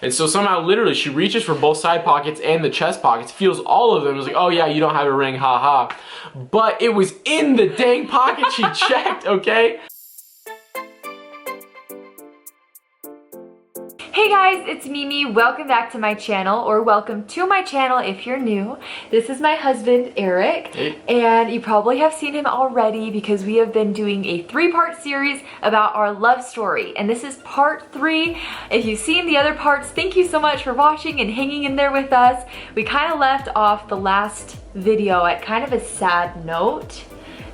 And so somehow, literally, she reaches for both side pockets and the chest pockets, feels all of them, was like, oh yeah, you don't have a ring, haha. But it was in the dang pocket she checked, okay? Hey guys, it's Mimi. Welcome back to my channel, or welcome to my channel if you're new. This is my husband, Eric, hey. And you probably have seen him already because we have been doing a 3-part series about our love story, and this is part 3. If you've seen the other parts, thank you so much for watching and hanging in there with us. We kind of left off the last video at kind of a sad note.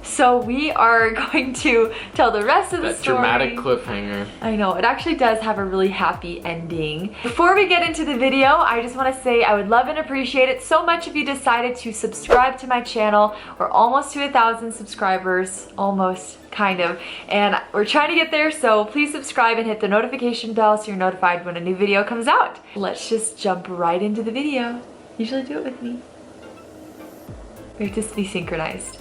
So we are going to tell the rest of the story. That dramatic cliffhanger. I know, it actually does have a really happy ending. Before we get into the video, I just want to say I would love and appreciate it so much if you decided to subscribe to my channel. We're almost to 1,000 subscribers, almost, kind of. And we're trying to get there, so please subscribe and hit the notification bell so you're notified when a new video comes out. Let's just jump right into the video. Usually do it with me. We have to be synchronized.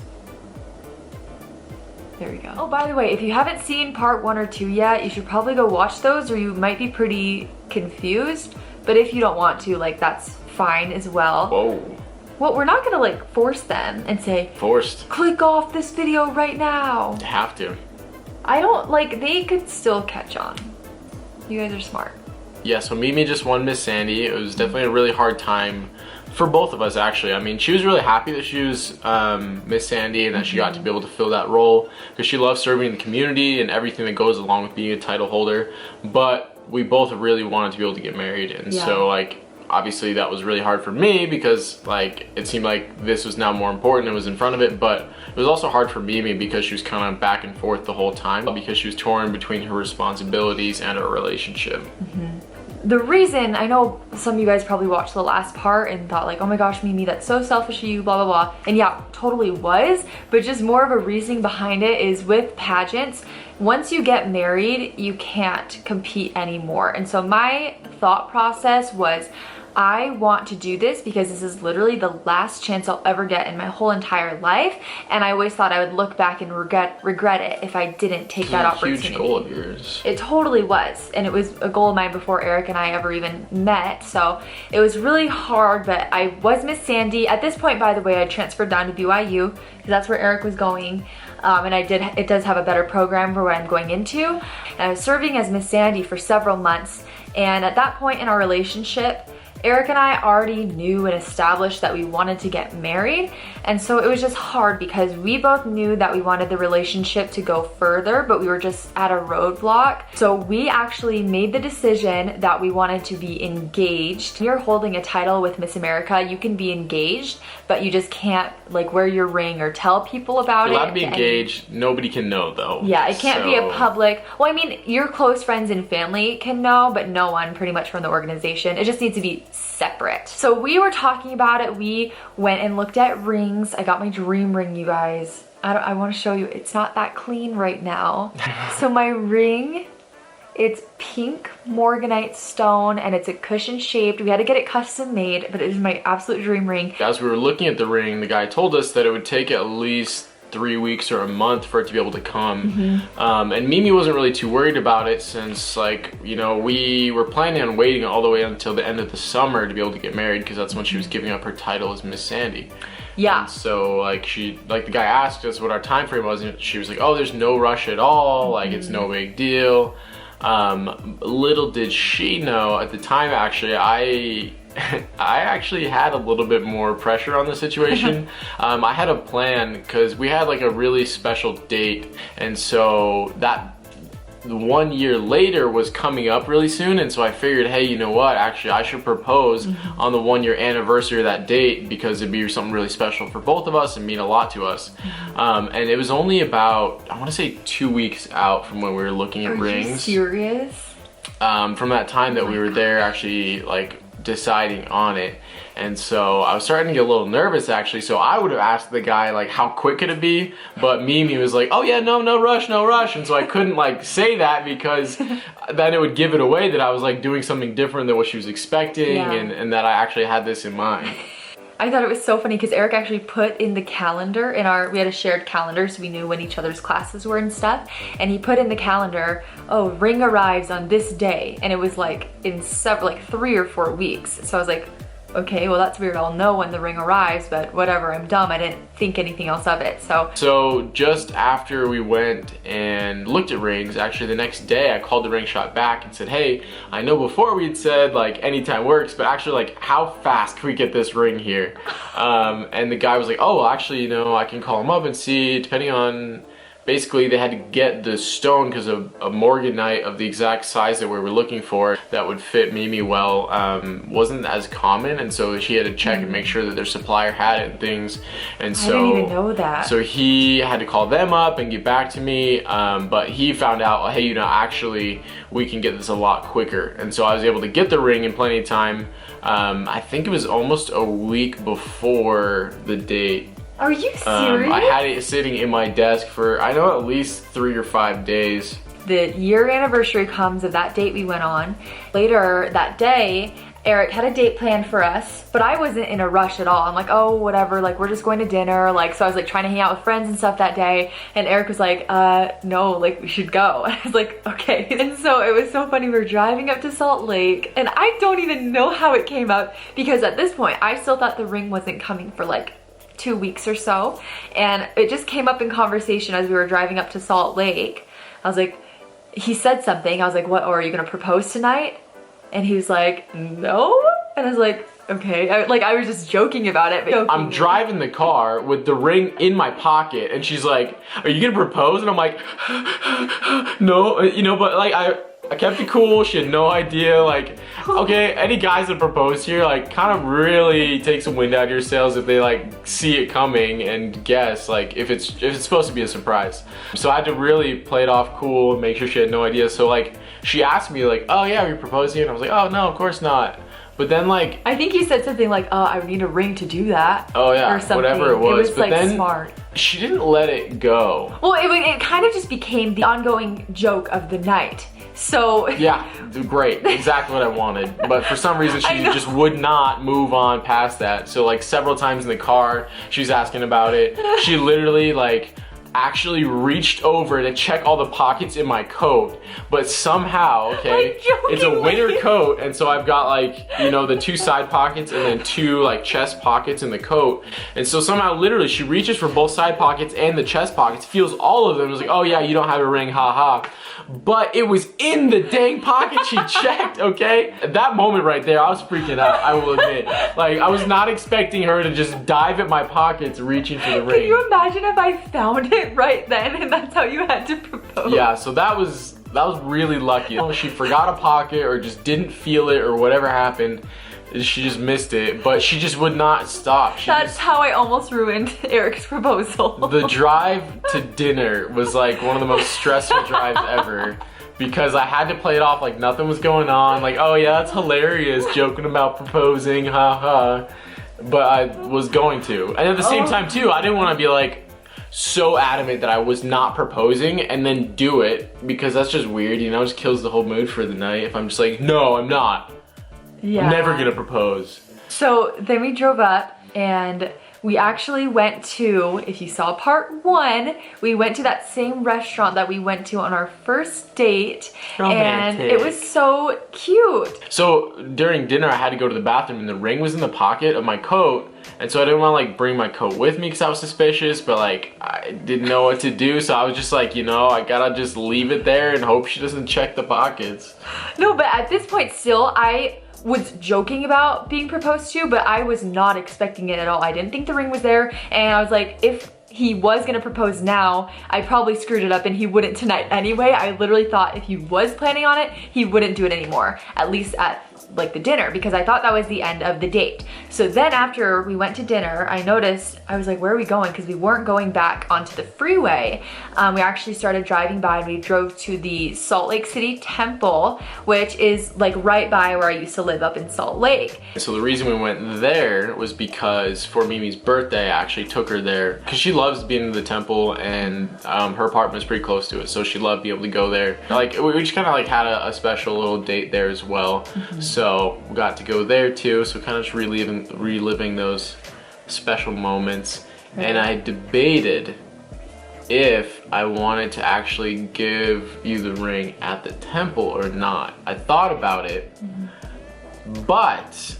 There we go. Oh, by the way, if you haven't seen part 1 or 2 yet, you should probably go watch those or you might be pretty confused. But if you don't want to, like, that's fine as well. Whoa. Well, we're not gonna like force them and say, forced. Click off this video right now. You have to. I don't, like, they could still catch on. You guys are smart. Yeah, so Mimi just won Miss Sandy. It was definitely a really hard time for both of us, actually. I mean, she was really happy that she was Miss Sandy and that she got to be able to fill that role because she loves serving the community and everything that goes along with being a title holder. But we both really wanted to be able to get married, and so, like, obviously that was really hard for me because, like, it seemed like this was now more important. It was in front of it, but it was also hard for Mimi because she was kind of back and forth the whole time because she was torn between her responsibilities and her relationship. The reason, I know some of you guys probably watched the last part and thought like, oh my gosh, Mimi, that's so selfish of you, blah, blah, blah. And yeah, totally was, but just more of a reasoning behind it is with pageants, once you get married, you can't compete anymore. And so my thought process was, I want to do this because this is literally the last chance I'll ever get in my whole entire life, and I always thought I would look back and regret it if I didn't take that opportunity. Huge goal of yours. It totally was, and it was a goal of mine before Eric and I ever even met, so it was really hard, but I was Miss Sandy. At this point, by the way, I transferred down to BYU because that's where Eric was going, and it does have a better program for what I'm going into, and I was serving as Miss Sandy for several months, and at that point in our relationship, Eric and I already knew and established that we wanted to get married, and so it was just hard because we both knew that we wanted the relationship to go further, but we were just at a roadblock. So we actually made the decision that we wanted to be engaged. When you're holding a title with Miss America, you can be engaged, but you just can't like wear your ring or tell people about it. You're allowed to be engaged, nobody can know though. Yeah, it can't be a public, well, I mean, your close friends and family can know, but no one pretty much from the organization. It just needs to be separate. So we were talking about it. We went and looked at rings. I got my dream ring, you guys. I want to show you. It's not that clean right now. So my ring, it's pink morganite stone and it's a cushion shaped. We had to get it custom made, but it is my absolute dream ring. As we were looking at the ring, the guy told us that it would take at least 3 weeks or a month for it to be able to come. And Mimi wasn't really too worried about it since, like, you know, we were planning on waiting all the way until the end of the summer to be able to get married because that's when she was giving up her title as Miss Sandy. Yeah. And so, like, the guy asked us what our time frame was, and she was like, oh, there's no rush at all, like, it's no big deal. Little did she know at the time, actually, I actually had a little bit more pressure on the situation. I had a plan because we had like a really special date, and so that 1 year later was coming up really soon, and so I figured, hey, you know what, actually I should propose on the 1 year anniversary of that date because it'd be something really special for both of us and mean a lot to us. And it was only about, I want to say 2 weeks out from when we were looking at rings. Are you serious? From that time that we were there actually like deciding on it. And so I was starting to get a little nervous, actually. So I would have asked the guy like, how quick could it be? But Mimi was like, oh yeah, no rush, no rush. And so I couldn't like say that because then it would give it away that I was like doing something different than what she was expecting, and that I actually had this in mind. I thought it was so funny because Eric actually put in the calendar we had a shared calendar so we knew when each other's classes were and stuff. And he put in the calendar, oh, ring arrives on this day. And it was like in like 3 or 4 weeks. So I was like, okay, well that's weird. I'll know when the ring arrives, but whatever, I'm dumb. I didn't think anything else of it, So just after we went and looked at rings, actually the next day I called the ring shop back and said, hey, I know before we had said like anytime works, but actually like how fast can we get this ring here? And the guy was like, oh, well, actually, you know, I can call him up and see, depending on, basically they had to get the stone because of a morganite of the exact size that we were looking for that would fit Mimi well wasn't as common, and so she had to check and make sure that their supplier had it and things. And so I didn't even know that. So he had to call them up and get back to me, but he found out, hey, you know, actually we can get this a lot quicker. And so I was able to get the ring in plenty of time. I think it was almost a week before the date. Are you serious? I had it sitting in my desk for, I know, at least 3 or 5 days. The year anniversary comes of that date we went on. Later that day, Eric had a date planned for us, but I wasn't in a rush at all. I'm like, oh, whatever, like we're just going to dinner. Like, so I was like trying to hang out with friends and stuff that day. And Eric was like, no, like we should go. And I was like, okay. And so it was so funny. We were driving up to Salt Lake and I don't even know how it came up because at this point I still thought the ring wasn't coming for like 2 weeks or so, and it just came up in conversation as we were driving up to Salt Lake. I was like, he said something, I was like, what, or are you gonna propose tonight? And he was like, no. And I was like, okay. I was just joking about it. But I'm driving the car with the ring in my pocket and she's like, are you gonna propose? And I'm like, no, you know, but like I kept it cool. She had no idea. Like, okay, any guys that propose here, like, kind of really take some wind out of your sails if they like see it coming and guess, like, if it's supposed to be a surprise. So I had to really play it off cool and make sure she had no idea. So like, she asked me like, oh yeah, are you proposing? And I was like, oh no, of course not. But then like, I think you said something like, oh, I need a ring to do that. Oh yeah, or something. Whatever it was. It was but like then smart. She didn't let it go. Well, it kind of just became the ongoing joke of the night. So yeah, great, exactly what I wanted. But for some reason, she just would not move on past that. So like several times in the car, she's asking about it. She literally like actually reached over to check all the pockets in my coat, but somehow, okay, it's a winter coat, and so I've got like, you know, the 2 side pockets and then 2 like chest pockets in the coat, and so somehow literally she reaches for both side pockets and the chest pockets, feels all of them, was like, oh yeah, you don't have a ring, haha. But it was in the dang pocket she checked, okay? At that moment right there, I was freaking out, I will admit. Like, I was not expecting her to just dive at my pockets reaching for the ring. Can you imagine if I found it right then and that's how you had to propose? Yeah, so that was really lucky. She forgot a pocket or just didn't feel it or whatever happened. She just missed it, but she just would not stop. That's how I almost ruined Eric's proposal. The drive to dinner was like one of the most stressful drives ever because I had to play it off like nothing was going on. Like, oh yeah, that's hilarious, joking about proposing, haha. But I was going to. And at the same time too, I didn't want to be like so adamant that I was not proposing and then do it because that's just weird, you know, it just kills the whole mood for the night if I'm just like, no, I'm not. Yeah. I'm never gonna propose. So then we drove up and we actually went to, if you saw part 1, we went to that same restaurant that we went to on our first date. Romantic. And it was so cute. So during dinner I had to go to the bathroom and the ring was in the pocket of my coat, and so I didn't want to like bring my coat with me because I was suspicious, but like I didn't know what to do, so I was just like, you know, I gotta just leave it there and hope she doesn't check the pockets. No, but at this point still, I was joking about being proposed to, but I was not expecting it at all. I didn't think the ring was there, and I was like, if he was gonna propose now, I probably screwed it up and he wouldn't tonight anyway. I literally thought if he was planning on it, he wouldn't do it anymore, at least at like the dinner, because I thought that was the end of the date. So then after we went to dinner, I noticed, I was like, where are we going? Because we weren't going back onto the freeway. We actually started driving by and we drove to the Salt Lake City Temple, which is like right by where I used to live up in Salt Lake. So the reason we went there was because for Mimi's birthday, I actually took her there because she loves being in the temple, and her apartment is pretty close to it, so she loved being able to go there. Like we just kind of like had a special little date there as well. So we got to go there too. So kind of just reliving those special moments. And I debated if I wanted to actually give you the ring at the temple or not. I thought about it, but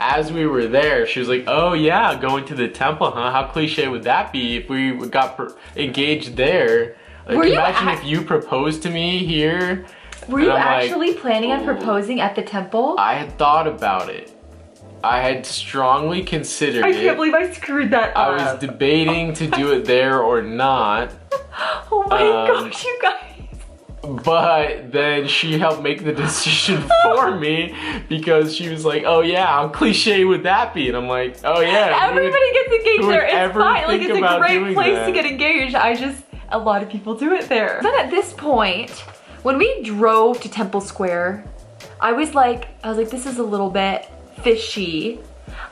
as we were there, she was like, oh yeah, going to the temple, huh? How cliche would that be if we got engaged there? Like, imagine if you proposed to me here. Were you actually planning on proposing at the temple? I had thought about it. I had strongly considered it. I can't believe I screwed that up. I was debating to do it there or not. Oh my gosh, you guys. But then she helped make the decision for me because she was like, oh yeah, how cliche would that be? And I'm like, oh yeah. Everybody gets engaged there. It's fine. Like, it's a great place to get engaged. A lot of people do it there. Then at this point, when we drove to Temple Square, I was like, this is a little bit fishy.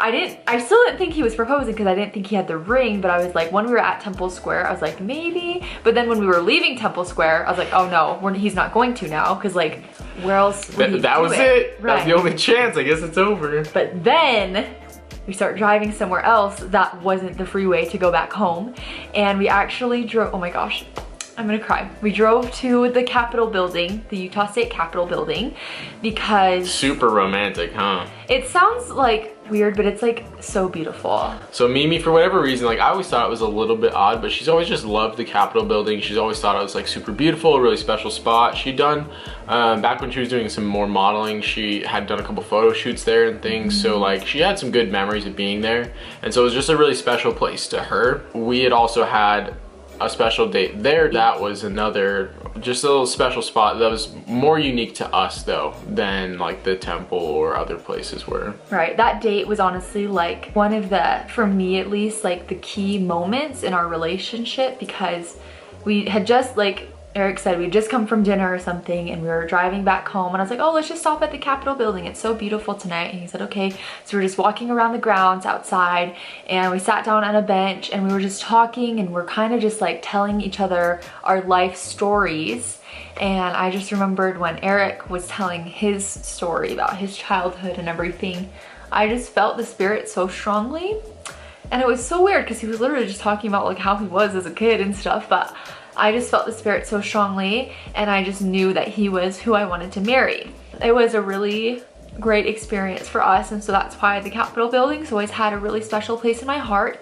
I still didn't think he was proposing because I didn't think he had the ring, but I was like, when we were at Temple Square, I was like, maybe. But then when we were leaving Temple Square, I was like, oh no, he's not going to now, because like, where else would he That was it. Right. That was the only chance. I guess it's over. But then we start driving somewhere else that wasn't the freeway to go back home. And we actually drove, oh my gosh, I'm gonna cry. We drove to the Capitol building, the Utah State Capitol building, because... Super romantic, huh? It sounds like weird, but it's like so beautiful. So Mimi, for whatever reason, like I always thought it was a little bit odd, but she's always just loved the Capitol building. She's always thought it was like super beautiful, a really special spot. She'd done, back when she was doing some more modeling, she had done a couple photo shoots there and things. So like she had some good memories of being there. And so it was just a really special place to her. We had also had a special date there. That was another, just a little special spot that was more unique to us though than like the temple or other places were. Right, that date was honestly like one of the, for me at least, like the key moments in our relationship, because we had just, like Eric said, we'd just come from dinner or something and we were driving back home, and I was like, oh, let's just stop at the Capitol building. It's so beautiful tonight. And he said, okay. So we're just walking around the grounds outside, and we sat down on a bench and we were just talking, and we're kind of just like telling each other our life stories. And I just remembered when Eric was telling his story about his childhood and everything, I just felt the spirit so strongly. And it was so weird because he was literally just talking about like how he was as a kid and stuff, but I just felt the spirit so strongly, and I just knew that he was who I wanted to marry. It was a really great experience for us, and so that's why the Capitol building's always had a really special place in my heart.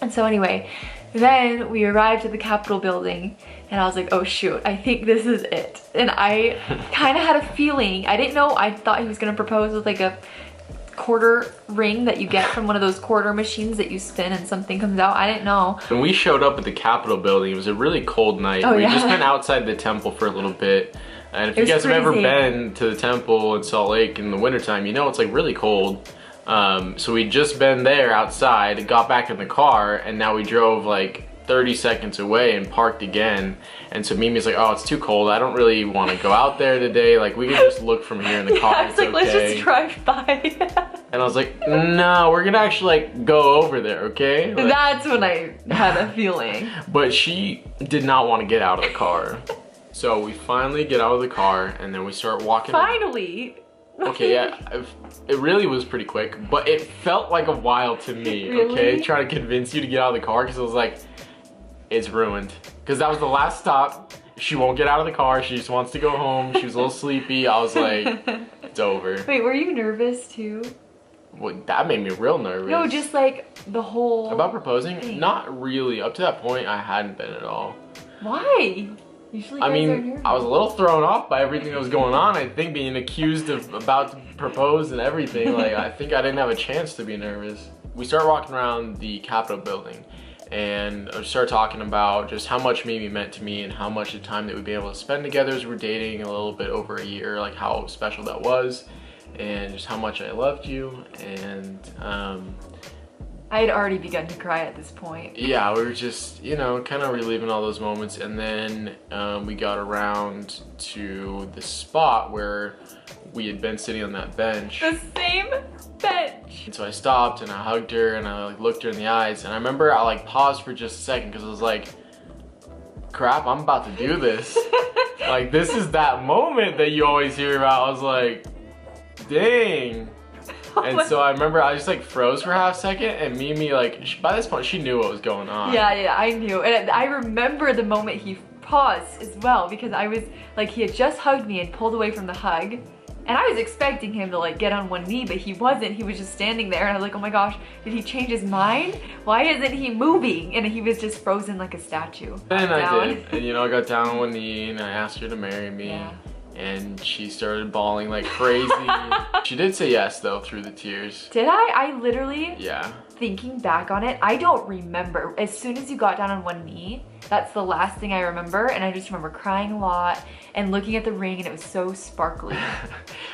And so anyway, then we arrived at the Capitol building, and I was like, oh shoot, I think this is it. And I kind of had a feeling, I didn't know, I thought he was gonna propose with like a quarter ring that you get from one of those quarter machines that you spin and something comes out. I didn't know. When we showed up at the Capitol building, it was a really cold night. Oh, we just been outside the temple for a little bit. And if you guys have ever been to the temple in Salt Lake in the wintertime, you know it's like really cold. So we'd just been there outside, got back in the car, and now we drove like 30 seconds away and parked again. And so Mimi's like, oh, it's too cold. I don't really want to go out there today. Like, we can just look from here in the car. It's like, okay. Let's just drive by. And I was like, no, we're gonna actually like go over there, okay? Like, that's when I had a feeling. But she did not want to get out of the car. So we finally get out of the car, and then we start walking. Finally? Okay, yeah, it really was pretty quick, but it felt like a while to me, really? Okay? Trying to convince you to get out of the car, because it was like, it's ruined. Because that was the last stop. She won't get out of the car. She just wants to go home. She was a little sleepy. I was like, it's over. Wait, were you nervous too? Well, that made me real nervous. No, just like the whole about proposing? thing. Not really. Up to that point, I hadn't been at all. Why? Usually guys are nervous. I was a little thrown off by everything that was going on. I think being accused of about to propose and everything. Like, I think I didn't have a chance to be nervous. We started walking around the Capitol building, and I started talking about just how much Mimi meant to me and how much the time that we'd be able to spend together as we're dating a little bit over a year, like how special that was, and just how much I loved you. And I had already begun to cry at this point. Yeah, we were just, you know, kind of reliving all those moments. And then we got around to the spot where we had been sitting on that bench. The same bench. And so I stopped and I hugged her and I like looked her in the eyes, and I remember I like paused for just a second because I was like, crap, I'm about to do this. Like, this is that moment that you always hear about. I was like, dang. And so I remember I just like froze for half a second, and Mimi, like, by this point she knew what was going on. Yeah, I knew. And I remember the moment he paused as well, because I was like, he had just hugged me and pulled away from the hug. And I was expecting him to like get on one knee, but he wasn't. He was just standing there, and I was like, oh my gosh, did he change his mind? Why isn't he moving? And he was just frozen like a statue. And I did. And you know, I got down on one knee and I asked her to marry me. Yeah. And she started bawling like crazy. She did say yes though, through the tears. Did I? I literally, yeah. Thinking back on it, I don't remember. As soon as you got down on one knee, that's the last thing I remember. And I just remember crying a lot and looking at the ring, and it was so sparkly.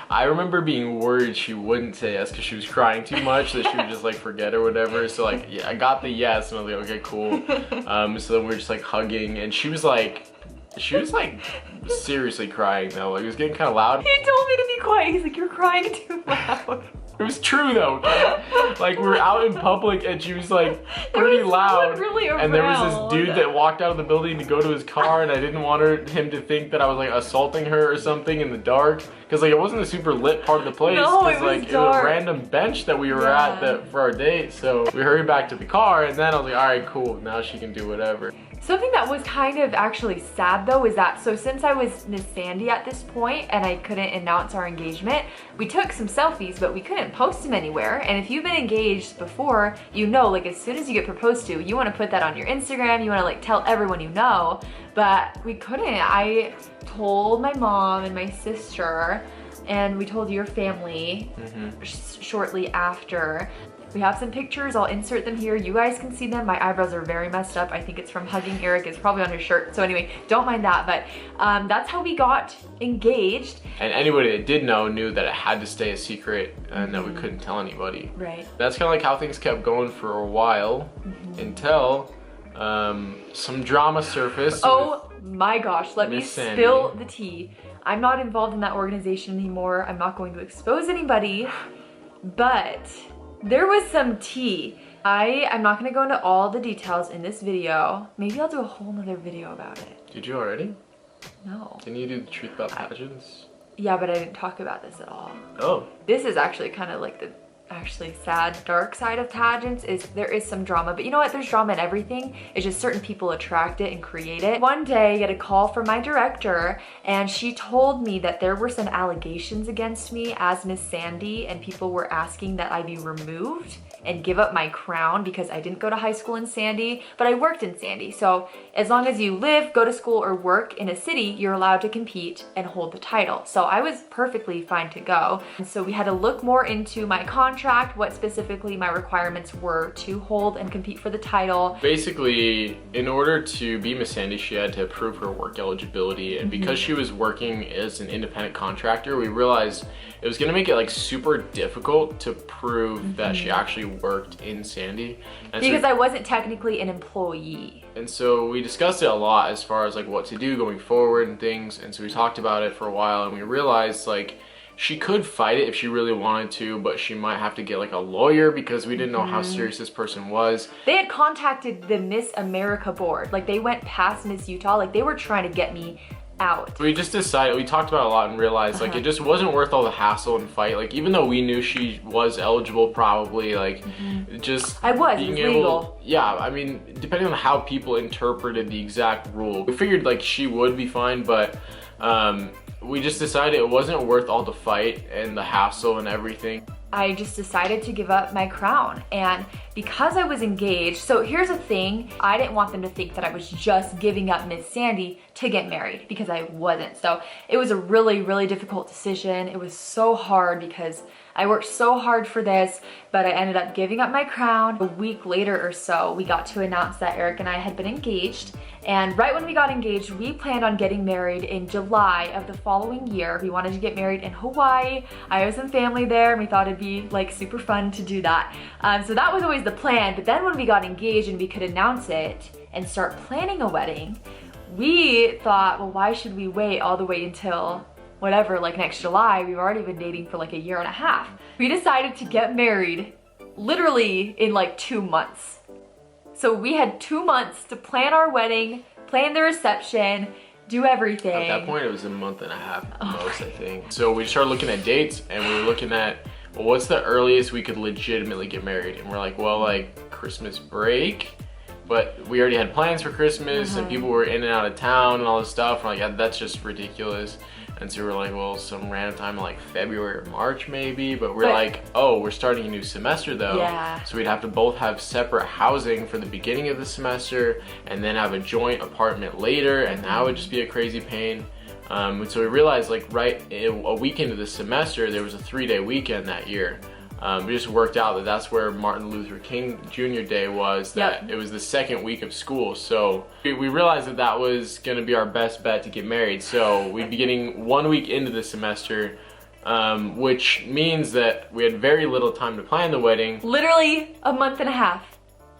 I remember being worried she wouldn't say yes because she was crying too much, that she would just like forget or whatever. So like, yeah, I got the yes and I was like, okay, cool. So then we were just like hugging, and she was like seriously crying though. Like, it was getting kind of loud. He told me to be quiet. He's like, you're crying too loud. It was true though. Like, we were out in public and she was like pretty loud. Really and there was this dude that walked out of the building to go to his car, and I didn't want him to think that I was like assaulting her or something in the dark. Cause like, it wasn't a super lit part of the place. No, it was like dark. It was a random bench that we were at for our date. So we hurried back to the car, and then I was like, all right, cool. Now she can do whatever. Something that was kind of actually sad though is that, so since I was Miss Sandy at this point and I couldn't announce our engagement, we took some selfies, but we couldn't post them anywhere. And if you've been engaged before, you know, like, as soon as you get proposed to, you want to put that on your Instagram, you want to like tell everyone you know, but we couldn't. I told my mom and my sister, and we told your family shortly after. We have some pictures, I'll insert them here. You guys can see them. My eyebrows are very messed up. I think it's from hugging Eric. It's probably on his shirt. So anyway, don't mind that, but that's how we got engaged. And anybody that did know knew that it had to stay a secret and that we couldn't tell anybody. Right. That's kind of like how things kept going for a while until some drama surfaced. Oh my gosh, let me Miss Sandy. spill the tea. I'm not involved in that organization anymore. I'm not going to expose anybody, but there was some tea. I'm not gonna go into all the details in this video. Maybe I'll do a whole nother video about it. Did you already? No. Didn't you do the truth about pageants? Yeah, but I didn't talk about this at all. Oh. This is actually kind of like the actually sad, dark side of pageants. Is there is some drama, but you know what? There's drama in everything. It's just certain people attract it and create it. One day I get a call from my director, and she told me that there were some allegations against me as Miss Sandy, and people were asking that I be removed and give up my crown because I didn't go to high school in Sandy, but I worked in Sandy. So as long as you live, go to school, or work in a city, you're allowed to compete and hold the title. So I was perfectly fine to go. And so we had to look more into my contract, what specifically my requirements were to hold and compete for the title. Basically, in order to be Miss Sandy, she had to prove her work eligibility. And because she was working as an independent contractor, we realized it was gonna make it like super difficult to prove that she actually worked in Sandy. And because so, I wasn't technically an employee. And so we discussed it a lot as far as like what to do going forward and things. And so we talked about it for a while, and we realized like she could fight it if she really wanted to, but she might have to get like a lawyer because we didn't know how serious this person was. They had contacted the Miss America board. Like, they went past Miss Utah. Like, they were trying to get me out. We just decided, we talked about it a lot and realized like it just wasn't worth all the hassle and fight. Like, even though we knew she was eligible probably, like just I was, being it was legal. Yeah, I mean, depending on how people interpreted the exact rule, we figured like she would be fine, but we just decided it wasn't worth all the fight and the hassle and everything. I just decided to give up my crown. And because I was engaged, so here's the thing, I didn't want them to think that I was just giving up Miss Sandy to get married, because I wasn't. So it was a really, really difficult decision. It was so hard because I worked so hard for this, but I ended up giving up my crown. A week later or so, we got to announce that Eric and I had been engaged. And right when we got engaged, we planned on getting married in July of the following year. We wanted to get married in Hawaii. I have some family there, and we thought it'd be like super fun to do that. So that was always the plan. But then when we got engaged and we could announce it and start planning a wedding, we thought, well, why should we wait all the way until whatever, like next July. We've already been dating for like a year and a half. We decided to get married literally in like 2 months. So we had 2 months to plan our wedding, plan the reception, do everything. At that point, it was a month and a half at most, I think. So we started looking at dates, and we were looking at, well, what's the earliest we could legitimately get married? And we're like, well, like Christmas break. But we already had plans for Christmas, and people were in and out of town and all this stuff. We're like, yeah, that's just ridiculous. And so we're like, well, some random time like February or March maybe. But we're like, oh, we're starting a new semester though. Yeah. So we'd have to both have separate housing for the beginning of the semester, and then have a joint apartment later, and that would just be a crazy pain. And so we realized, like, a week into the semester, there was a 3-day weekend that year. It just worked out that that's where Martin Luther King Jr. Day was, that it was the second week of school. So we realized that that was going to be our best bet to get married. So we'd be getting 1 week into the semester, which means that we had very little time to plan the wedding. Literally a month and a half.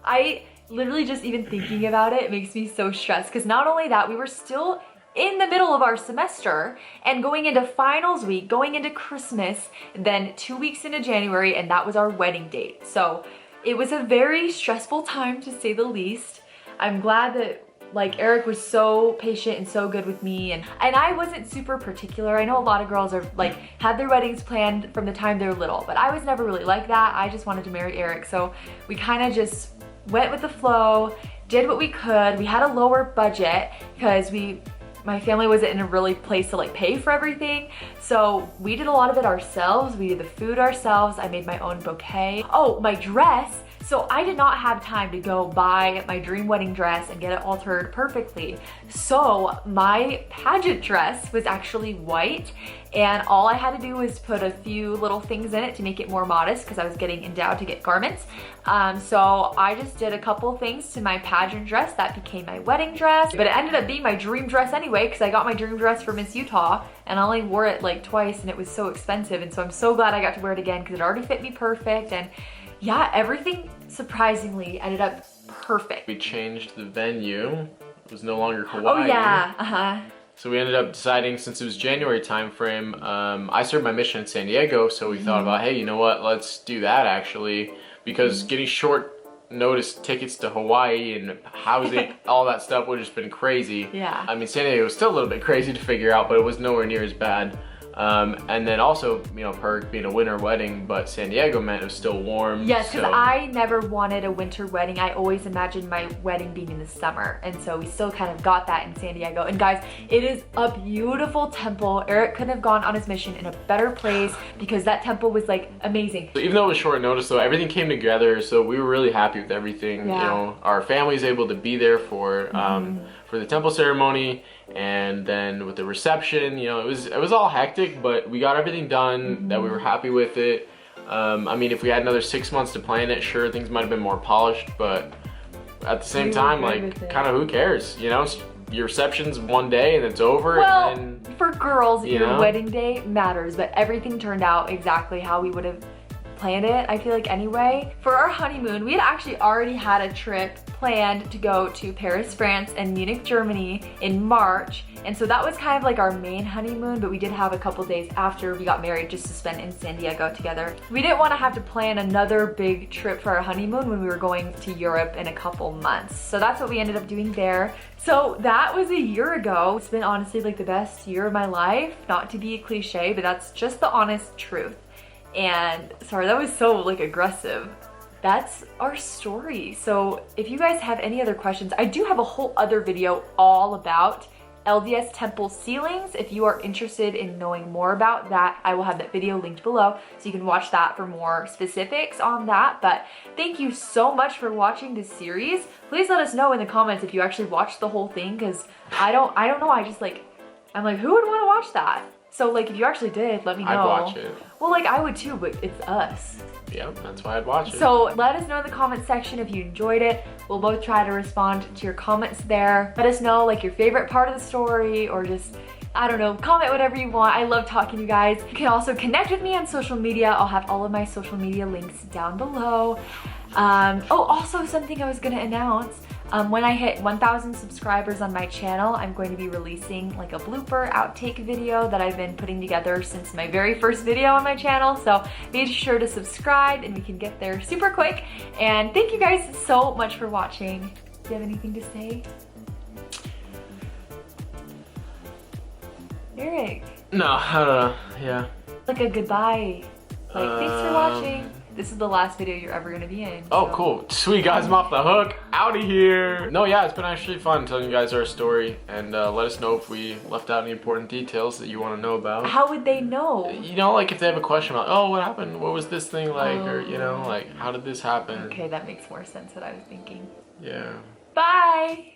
I literally just even thinking about it makes me so stressed, because not only that, we were still in the middle of our semester and going into finals week, going into Christmas, then 2 weeks into January, and that was our wedding date. So it was a very stressful time, to say the least. I'm glad that like Eric was so patient and so good with me, and I wasn't super particular. I know a lot of girls are like had their weddings planned from the time they're little, but I was never really like that. I just wanted to marry Eric, so we kind of just went with the flow, did what we could. We had a lower budget because my family wasn't in a really place to like pay for everything. So we did a lot of it ourselves. We did the food ourselves. I made my own bouquet. Oh, my dress. So I did not have time to go buy my dream wedding dress and get it altered perfectly. So my pageant dress was actually white, and all I had to do was put a few little things in it to make it more modest, because I was getting endowed to get garments. So I just did a couple things to my pageant dress that became my wedding dress, but it ended up being my dream dress anyway, because I got my dream dress for Miss Utah and I only wore it like twice, and it was so expensive. And so I'm so glad I got to wear it again, because it already fit me perfect. And yeah, everything surprisingly ended up perfect. We changed the venue. It was no longer Hawaii. Oh yeah, So we ended up deciding, since it was January time frame, I served my mission in San Diego, so we thought about, hey, you know what, let's do that actually, because getting short notice tickets to Hawaii and housing, all that stuff would have just been crazy. Yeah. I mean, San Diego was still a little bit crazy to figure out, but it was nowhere near as bad. And then also, you know, perk being a winter wedding, but San Diego meant it was still warm. Yes, because I never wanted a winter wedding. I always imagined my wedding being in the summer. And so we still kind of got that in San Diego. And guys, it is a beautiful temple. Eric couldn't have gone on his mission in a better place, because that temple was like amazing. So even though it was short notice though, everything came together. So we were really happy with everything. Yeah. You know, our family was able to be there for the temple ceremony, and then with the reception, you know, it was all hectic, but we got everything done that we were happy with it. I mean, if we had another 6 months to plan it, sure, things might have been more polished, but at the same time, like, kind of who cares, you know? Your reception's one day and it's over. Well, and then, for girls, your know? wedding day matters, but everything turned out exactly how we would have planned it, I feel like, anyway. For our honeymoon, we had actually already had a trip planned to go to Paris, France and Munich, Germany in March. And so that was kind of like our main honeymoon, but we did have a couple days after we got married just to spend in San Diego together. We didn't want to have to plan another big trip for our honeymoon when we were going to Europe in a couple months. So that's what we ended up doing there. So that was a year ago. It's been honestly like the best year of my life. Not to be a cliche, but that's just the honest truth. And sorry, that was so like aggressive. That's our story. So if you guys have any other questions, I do have a whole other video all about LDS temple ceilings. If you are interested in knowing more about that, I will have that video linked below, so you can watch that for more specifics on that. But thank you so much for watching this series. Please let us know in the comments if you actually watched the whole thing, because I don't know, I'm like, who would want to watch that? So like, if you actually did, let me know. I'd watch it. Well, like I would too, but it's us. Yep, that's why I'd watch it. So let us know in the comment section if you enjoyed it. We'll both try to respond to your comments there. Let us know like your favorite part of the story, or just, I don't know, comment whatever you want. I love talking to you guys. You can also connect with me on social media. I'll have all of my social media links down below. Oh, also something I was gonna announce. When I hit 1,000 subscribers on my channel, I'm going to be releasing like a blooper outtake video that I've been putting together since my very first video on my channel. So be sure to subscribe and we can get there super quick. And thank you guys so much for watching. Do you have anything to say? Eric? No, I don't know. Yeah. Like a goodbye. Like, thanks for watching. This is the last video you're ever gonna be in. Oh, cool. Sweet, guys, I'm off the hook. Out of here. No, yeah, it's been actually fun telling you guys our story. And let us know if we left out any important details that you want to know about. How would they know? You know, like if they have a question about, oh, what happened? What was this thing like? Or, you know, like, how did this happen? Okay, that makes more sense what I was thinking. Yeah. Bye!